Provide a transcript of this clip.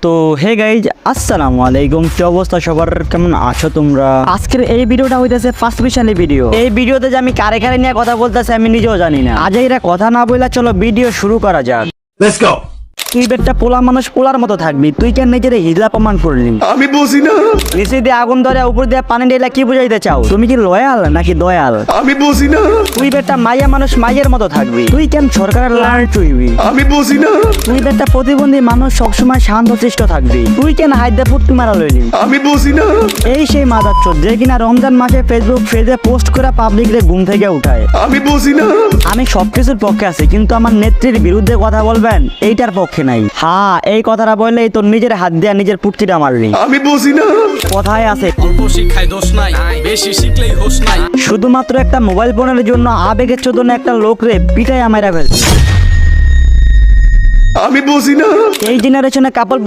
তো hey guys আসসালামু আলাইকুম, কি অবস্থা সবার, কেমন আছো তোমরা? আজকের এই ভিডিওটা হইতেছে ফার্স্ট স্পেশালি ভিডিও। এই ভিডিওতে যে আমি কারে কারে নিয়ে কথা বলতেছি আমি নিজেও জানি না। আজ এরা কথা না বইলা চলো ভিডিও শুরু করা যাক। Let's go. তুই বেটা পোলা মানুষ পোলার মতো থাকবি, তুই কেন নিজের হিজলা প্রমাণ করলি? আমি বুঝি না। নিচে দিয়ে আগুন ধরে উপর দিয়ে পানি ঢেলা কি বুঝাইতে চাও? তুমি কি লয়াল নাকি দয়াল? আমি বুঝি না। তুই বেটা মাইয়া মানুষ মাইয়ের মতো থাকবি, তুই কেন সরকারের লাল চুইবি? আমি বুঝি না। তুই বেটা প্রতিবন্ধী মানুষ সবসময় শান্তশিষ্ট থাকবি, তুই কেন হাইদা ফুটকি মারা লইলি? আমি বুঝি না। এই সেই মাদারচোদ যে কিনা রমজান মাসে ফেসবুক পেজে পোস্ট করে পাবলিকরে ঘুম থেকে উঠায়। আমি বুঝি না। আমি সবকিছুর পক্ষে আছি, কিন্তু আমার নেত্রীর বিরুদ্ধে কথা বলবেন এইটার পক্ষে নাই। হ্যাঁ, এই কথাটা বললেই তোর নিজের হাত দিয়ে নিজের পুটকিটা মারলি। আমি বুঝি না। কথায় আছে অল্প শিক্ষায় দোষ নাই, বেশি শিখলেই হোশ নাই। শুধুমাত্র একটা মোবাইল ফোনের জন্য আবেগের চোদনে একটা লোকরে পিটাই আমারা ফেলছে। আমি বুঝি না। এই জেনারেশনে কাপল